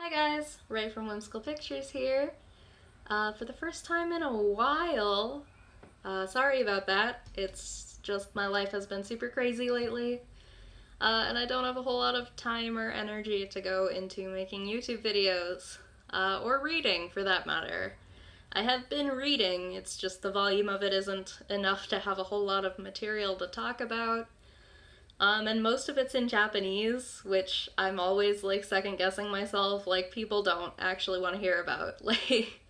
Hi guys, Ray from Whimsical Pictures here. For the first time in a while, sorry about that. It's just my life has been super crazy lately, and I don't have a whole lot of time or energy to go into making YouTube videos, or reading for that matter. I have been reading, it's just the volume of it isn't enough to have a whole lot of material to talk about. And most of it's in Japanese, which I'm always like second guessing myself. Like, people don't actually want to hear about like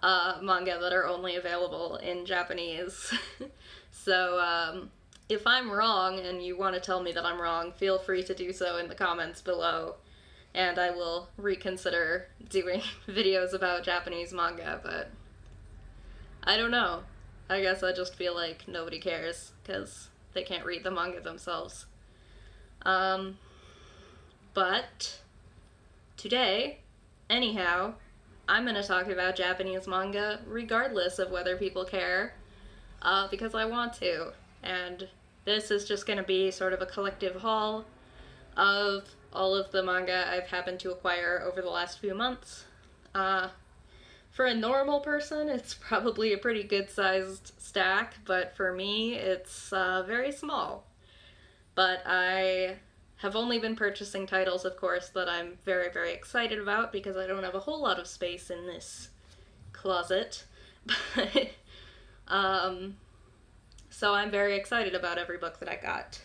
manga that are only available in Japanese. So if I'm wrong and you want to tell me that I'm wrong, feel free to do so in the comments below, and I will reconsider doing videos about Japanese manga. But I don't know. I guess I just feel like nobody cares because they can't read the manga themselves. But today, anyhow, I'm gonna talk about Japanese manga regardless of whether people care, because I want to. And this is just gonna be sort of a collective haul of all of the manga I've happened to acquire over the last few months. For a normal person, it's probably a pretty good-sized stack, but for me, it's very small. But I have only been purchasing titles, of course, that I'm very, very excited about because I don't have a whole lot of space in this closet. So I'm very excited about every book that I got.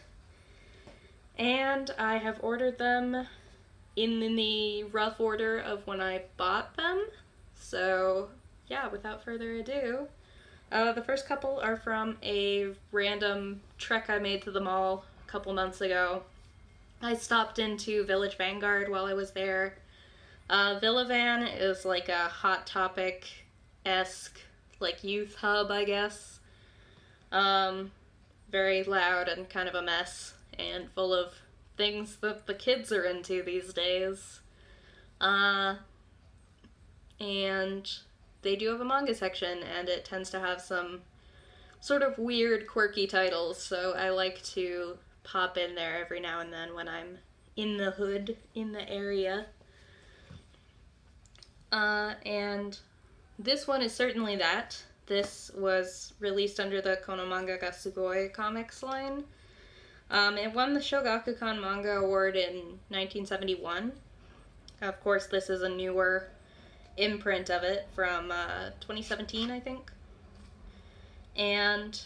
And I have ordered them in the rough order of when I bought them. So yeah, without further ado, the first couple are from a random trek I made to the mall a couple months ago. I stopped into Village Vanguard while I was there. Villavan is like a Hot Topic-esque, like, youth hub, I guess. Very loud and kind of a mess, and full of things that the kids are into these days. And they do have a manga section, and it tends to have some sort of weird, quirky titles, so I like to pop in there every now and then when I'm in the hood, in the area. And this one is certainly that. This was released under the Kono Manga ga Sugoi comics line. It won the Shogakukan Manga Award in 1971. Of course, this is a newer imprint of it from 2017, I think. And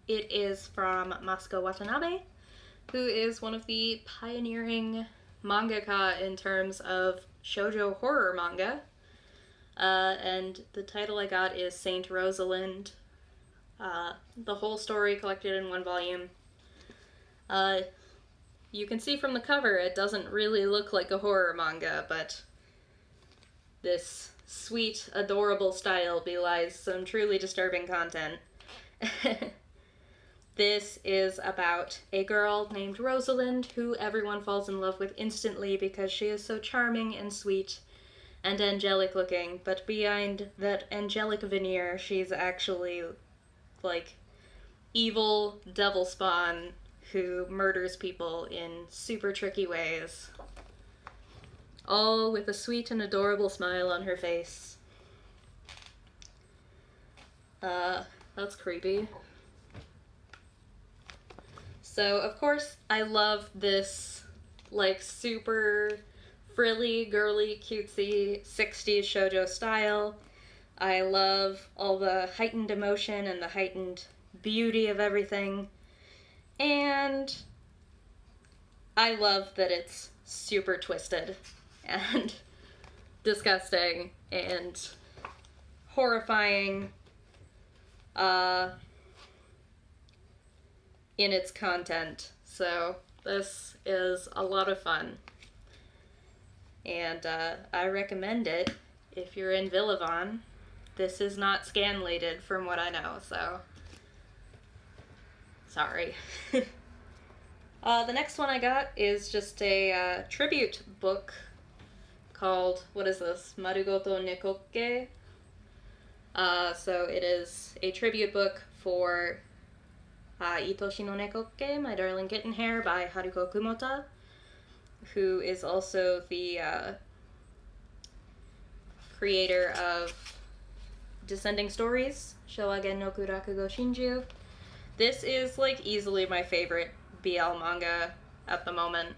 it is from Masuko Watanabe, who is one of the pioneering mangaka in terms of shoujo horror manga. And the title I got is Saint Rosalind. The whole story collected in one volume. You can see from the cover it doesn't really look like a horror manga, but this sweet, adorable style belies some truly disturbing content. This is about a girl named Rosalind who everyone falls in love with instantly because she is so charming and sweet and angelic looking, but behind that angelic veneer, she's actually, like, evil devil spawn who murders people in super tricky ways. All with a sweet and adorable smile on her face. That's creepy. So, of course, I love this, like, super frilly, girly, cutesy 60s shoujo style. I love all the heightened emotion and the heightened beauty of everything. And I love that it's super twisted and disgusting and horrifying in its content. So this is a lot of fun. And I recommend it if you're in Villavan. This is not scanlated from what I know, so sorry. The next one I got is just a tribute book called, what is this, Marugoto Nekokke. So it is a tribute book for Itoshi no Nekokke, My Darling Kitten Hair by Haruko Kumota. who is also the creator of Descending Stories, Showagen no Kurakugo Shinju. This is, like, easily my favorite BL manga at the moment.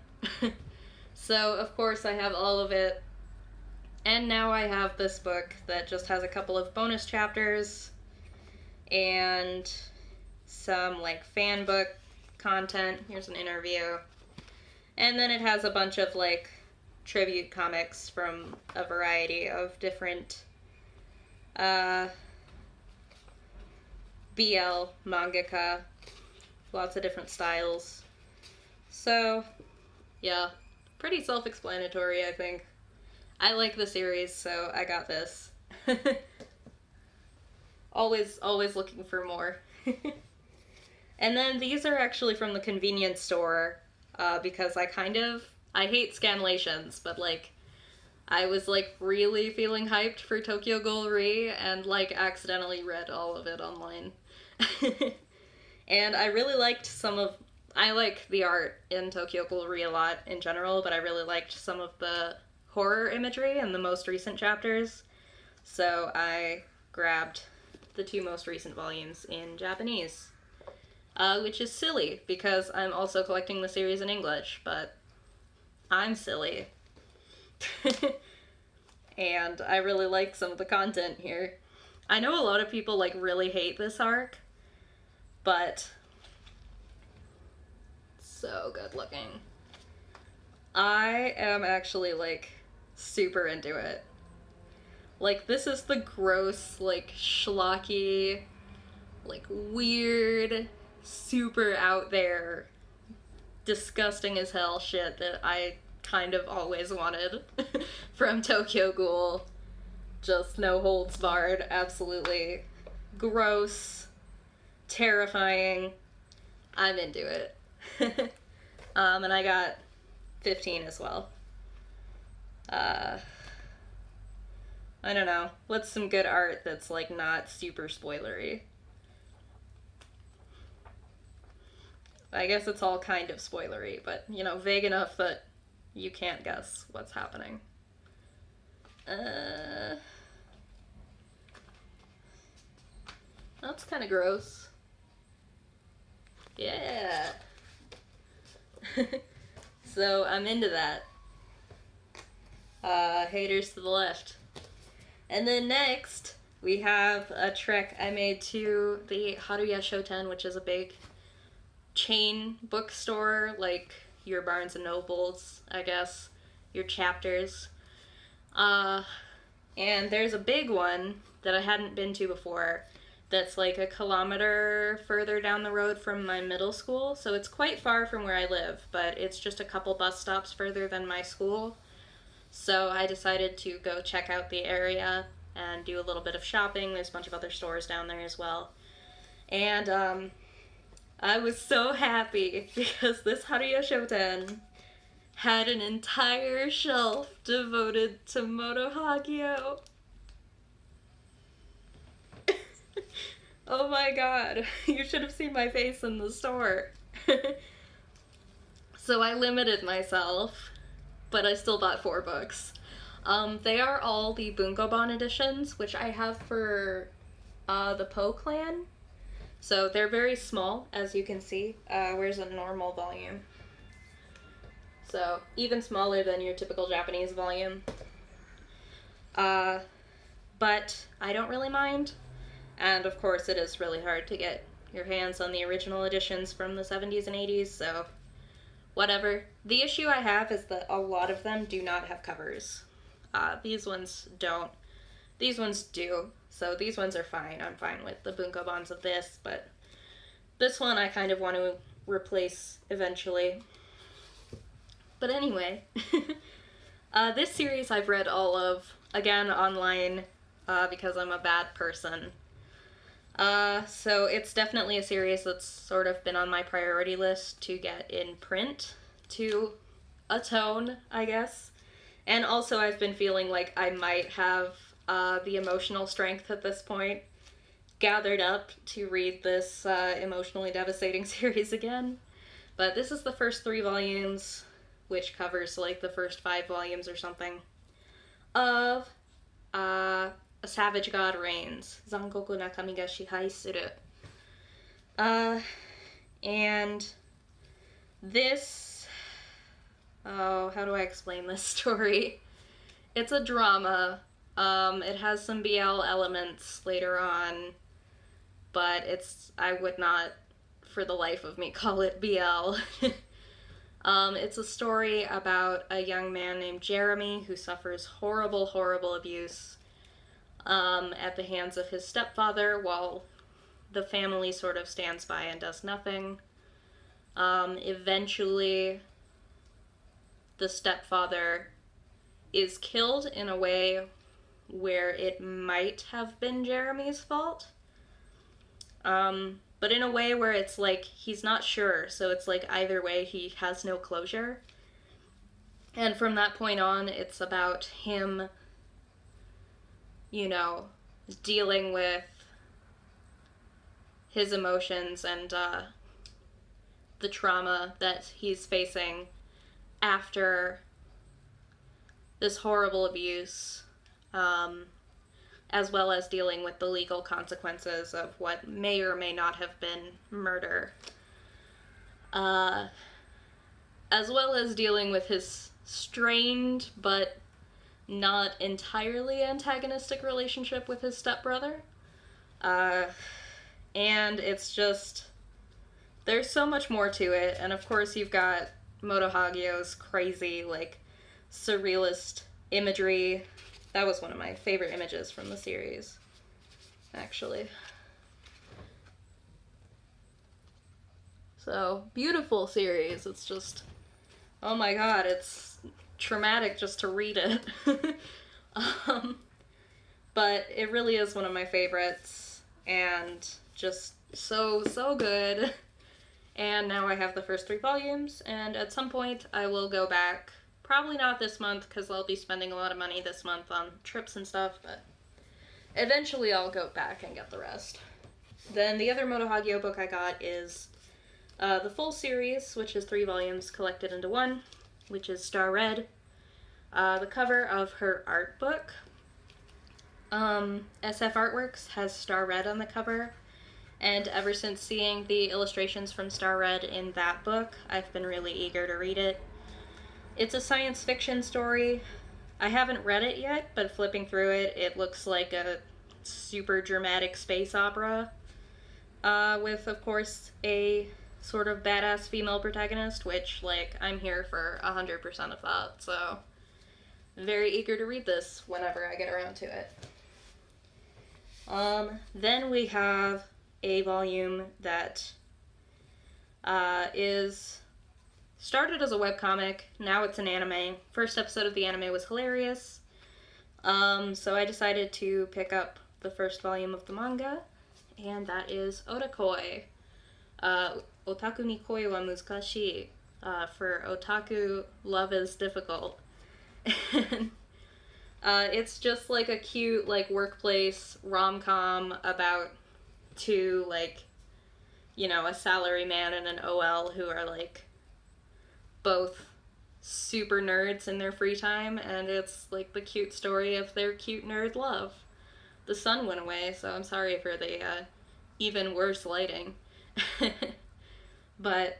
So, of course, I have all of it. And now I have this book that just has a couple of bonus chapters and some, like, fan book content. Here's an interview. And then it has a bunch of, like, tribute comics from a variety of different BL mangaka. Lots of different styles. So, yeah. Pretty self-explanatory, I think. I like the series, so I got this. always looking for more. And then these are actually from the convenience store, because I hate scanlations, but, like, I was, like, really feeling hyped for Tokyo Ghoul Re, and, like, accidentally read all of it online. And I really liked I like the art in Tokyo Ghoul Re a lot in general, but I really liked some of the horror imagery in the most recent chapters, so I grabbed the 2 most recent volumes in Japanese. Which is silly, because I'm also collecting the series in English, but I'm silly. And I really like some of the content here. I know a lot of people, like, really hate this arc, but so good looking. I am actually, like, super into it. Like, this is the gross, like, schlocky, like, weird, super out there, disgusting as hell shit that I kind of always wanted from Tokyo Ghoul. Just no holds barred, absolutely gross, terrifying. I'm into it. And I got 15 as well. I don't know. What's some good art that's, like, not super spoilery? I guess it's all kind of spoilery, but, you know, vague enough that you can't guess what's happening. That's kind of gross. Yeah. So I'm into that. Haters to the left. And then next, we have a trek I made to the Haruya Shoten, which is a big chain bookstore, like your Barnes and Nobles, I guess, your Chapters. And there's a big one that I hadn't been to before that's like a kilometer further down the road from my middle school, so it's quite far from where I live, but it's just a couple bus stops further than my school. So I decided to go check out the area and do a little bit of shopping. There's a bunch of other stores down there as well. And I was so happy because this Haruya Shoten had an entire shelf devoted to Moto Hagio. Oh my god, you should have seen my face in the store. So I limited myself, but I still bought 4 books. They are all the Bunkoban editions, which I have for the Po Clan. So they're very small, as you can see. Where's a normal volume? So even smaller than your typical Japanese volume. But I don't really mind. And of course it is really hard to get your hands on the original editions from the 70s and 80s, so whatever. The issue I have is that a lot of them do not have covers. These ones don't. These ones do, so these ones are fine. I'm fine with the Bunkobans of this, but this one I kind of want to replace eventually. But anyway, this series I've read all of, again, online, because I'm a bad person. So it's definitely a series that's sort of been on my priority list to get in print to atone, I guess. And also I've been feeling like I might have the emotional strength at this point gathered up to read this emotionally devastating series again. But this is the first 3 volumes, which covers like the first 5 volumes or something, of a savage god reigns. Zangoku nakami ga shihai suru. And this, oh, how do I explain this story? It's a drama. It has some BL elements later on, but I would not, for the life of me, call it BL. It's a story about a young man named Jeremy who suffers horrible, horrible abuse at the hands of his stepfather while the family sort of stands by and does nothing. Eventually, the stepfather is killed in a way where it might have been Jeremy's fault. But in a way where it's like he's not sure, so it's like either way he has no closure. And from that point on, it's about him, you know, dealing with his emotions and the trauma that he's facing after this horrible abuse, as well as dealing with the legal consequences of what may or may not have been murder, as well as dealing with his strained but not entirely antagonistic relationship with his stepbrother. And it's just, there's so much more to it, and of course you've got Moto Hagio's crazy, like, surrealist imagery. That was one of my favorite images from the series, actually. So, beautiful series. It's just, oh my god, it's traumatic just to read it. But it really is one of my favorites, and just so, so good. And now I have the first 3 volumes, and at some point I will go back. Probably not this month, because I'll be spending a lot of money this month on trips and stuff, but eventually I'll go back and get the rest. Then the other Moto Hagio book I got is the full series, which is 3 volumes collected into one, which is Star Red. The cover of her art book, SF Artworks, has Star Red on the cover, and ever since seeing the illustrations from Star Red in that book, I've been really eager to read it. It's a science fiction story. I haven't read it yet, but flipping through it, it looks like a super dramatic space opera, with, of course, a sort of badass female protagonist, which, like, I'm here for 100% of that, so very eager to read this whenever I get around to it. Then we have a volume that is started as a webcomic, now it's an anime. First episode of the anime was hilarious, so I decided to pick up the first volume of the manga, and that is Oda Koi. Otaku ni koi wa muzukashii. For otaku, love is difficult. It's just like a cute, like, workplace rom-com about 2, like, you know, a salaryman and an OL who are, like, both super nerds in their free time, and it's, like, the cute story of their cute nerd love. The sun went away, so I'm sorry for the even worse lighting. But,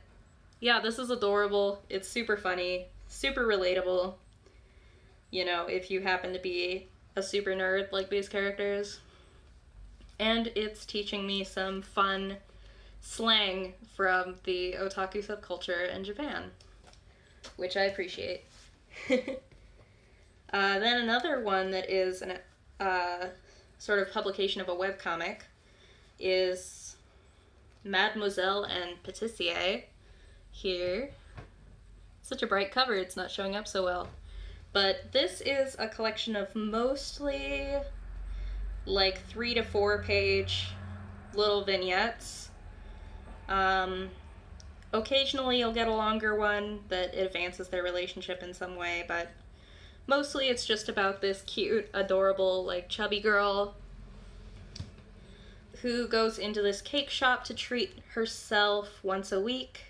yeah, this is adorable. It's super funny, super relatable. You know, if you happen to be a super nerd like these characters. And it's teaching me some fun slang from the otaku subculture in Japan, which I appreciate. Then another one that is an sort of publication of a webcomic is Mademoiselle Potassium. Here. Such a bright cover, it's not showing up so well. But this is a collection of mostly, like, 3 to 4 page little vignettes. Occasionally you'll get a longer one that advances their relationship in some way, but mostly it's just about this cute, adorable, like, chubby girl who goes into this cake shop to treat herself once a week.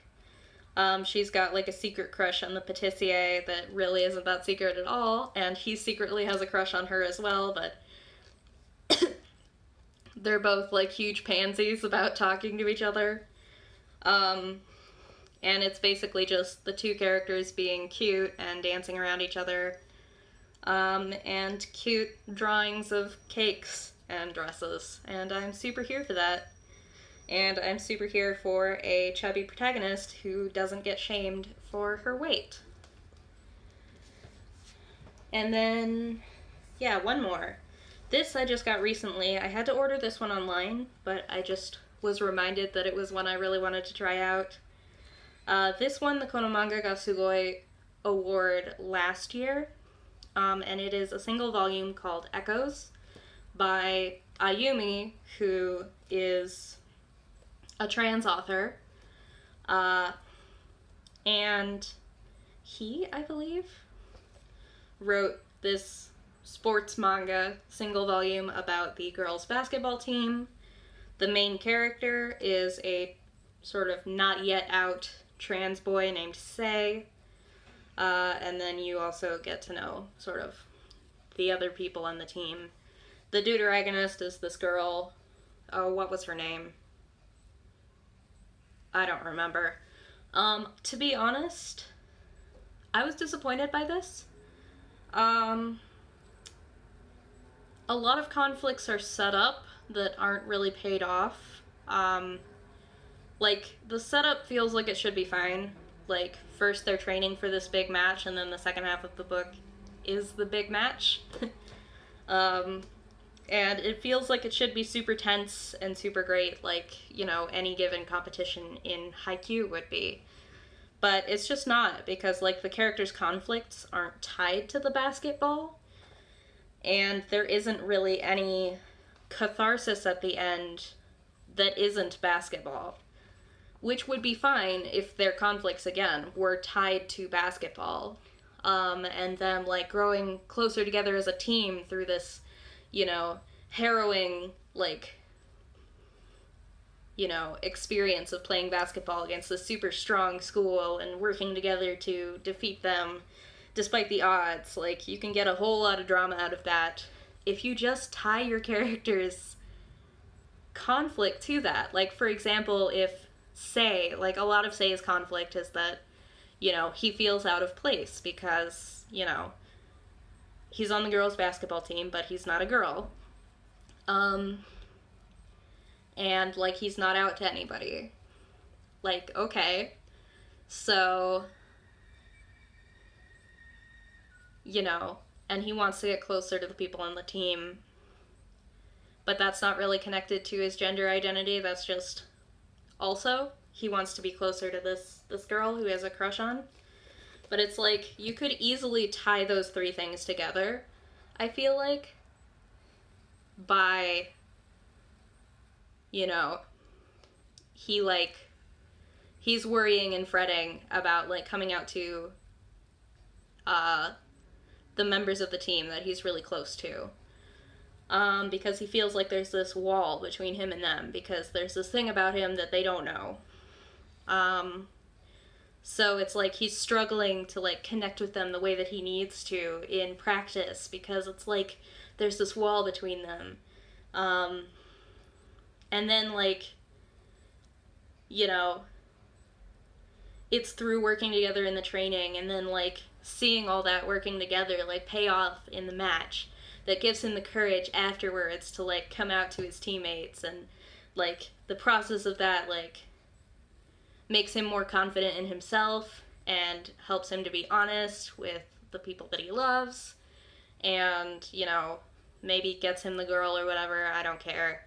She's got like a secret crush on the patissier that really isn't that secret at all, and he secretly has a crush on her as well, but they're both like huge pansies about talking to each other. And it's basically just the two characters being cute and dancing around each other, and cute drawings of cakes and dresses, and I'm super here for that. And I'm super here for a chubby protagonist who doesn't get shamed for her weight. And then, yeah, one more. This I just got recently. I had to order this one online, but I just was reminded that it was one I really wanted to try out. This won the Kono Manga ga Sugoi award last year, and it is a single volume called Echoes by Ayumi, who is a trans author, and he, I believe, wrote this sports manga single volume about the girls' basketball team. The main character is a sort of not yet out trans boy named Sei, and then you also get to know sort of the other people on the team. The deuteragonist is this girl. Oh, what was her name? I don't remember. To be honest, I was disappointed by this. A lot of conflicts are set up that aren't really paid off. Like, the setup feels like it should be fine. Like, first they're training for this big match, and then the second half of the book is the big match. And it feels like it should be super tense and super great, like, you know, any given competition in Haikyuu would be. But it's just not, because, like, the characters' conflicts aren't tied to the basketball, and there isn't really any catharsis at the end that isn't basketball. Which would be fine if their conflicts, again, were tied to basketball. And them, like, growing closer together as a team through this, you know, harrowing, like, you know, experience of playing basketball against a super strong school and working together to defeat them despite the odds. Like, you can get a whole lot of drama out of that if you just tie your characters' conflict to that. Like, for example, if Sei, like, a lot of Sei's conflict is that, you know, he feels out of place because, you know, he's on the girls' basketball team, but he's not a girl. And, like, he's not out to anybody. Like, okay. So, you know, and he wants to get closer to the people on the team. But that's not really connected to his gender identity. That's just also he wants to be closer to this girl who he has a crush on. But it's like, you could easily tie those three things together, I feel like, by, you know, he's worrying and fretting about, like, coming out to the members of the team that he's really close to. Because he feels like there's this wall between him and them, because there's this thing about him that they don't know. So it's like he's struggling to, like, connect with them the way that he needs to in practice, because it's like there's this wall between them. And then, like, you know, it's through working together in the training and then, like, seeing all that working together, like, pay off in the match that gives him the courage afterwards to, like, come out to his teammates, and, like, the process of that, like, makes him more confident in himself and helps him to be honest with the people that he loves, and, you know, maybe gets him the girl or whatever, I don't care,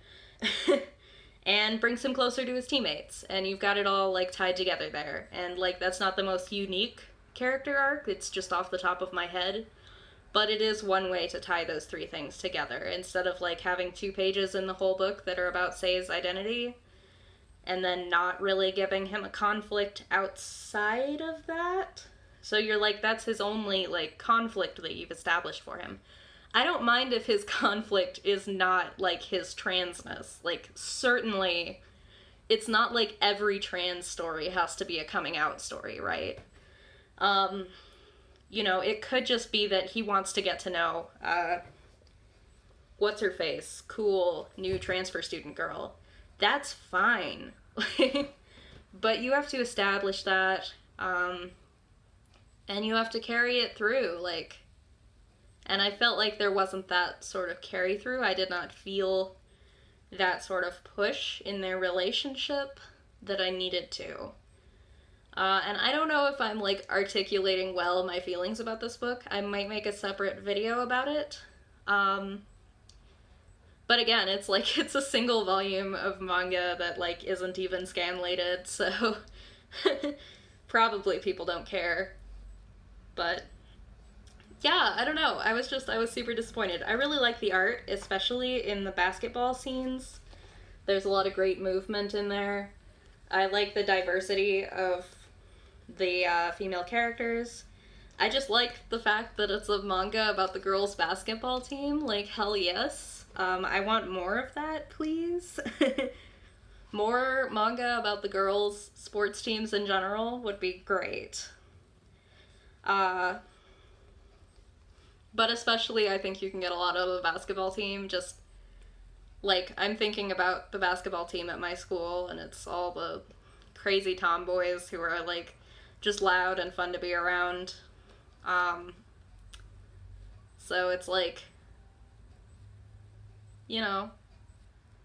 and brings him closer to his teammates, and you've got it all, like, tied together there. And, like, that's not the most unique character arc, it's just off the top of my head, but it is one way to tie those three things together, instead of, like, having 2 pages in the whole book that are about Sei's identity, and then not really giving him a conflict outside of that. So you're like, that's his only, like, conflict that you've established for him. I don't mind if his conflict is not, like, his transness. Like, certainly it's not like every trans story has to be a coming out story, right? Um, you know, it could just be that he wants to get to know, what's her face? Cool, new transfer student girl. That's fine. But you have to establish that, and you have to carry it through, like, and I felt like there wasn't that sort of carry through. I did not feel that sort of push in their relationship that I needed to. And I don't know if I'm like articulating well my feelings about this book. I might make a separate video about it. But again, it's like it's a single volume of manga that like isn't even scanlated, so probably people don't care. But yeah, I don't know. I was super disappointed. I really like the art, especially in the basketball scenes. There's a lot of great movement in there. I like the diversity of the female characters. I just like the fact that it's a manga about the girls' basketball team. Like, hell yes. I want more of that, please. More manga about the girls' sports teams in general would be great. But especially, I think you can get a lot out of the basketball team. Just, like, I'm thinking about the basketball team at my school, and it's all the crazy tomboys who are, like, just loud and fun to be around. So it's like, you know,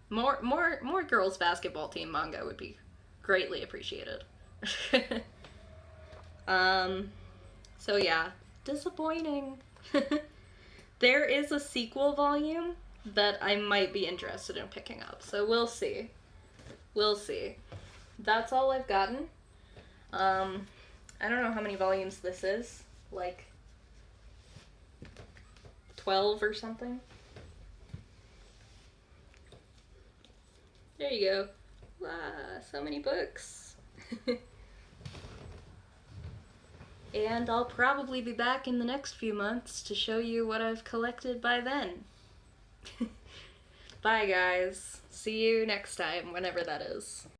more girls basketball team manga would be greatly appreciated. So yeah, disappointing. There is a sequel volume that I might be interested in picking up, so we'll see. We'll see. That's all I've gotten. I don't know how many volumes this is, like 12 or something. There you go. Wow, so many books. And I'll probably be back in the next few months to show you what I've collected by then. Bye guys. See you next time, whenever that is.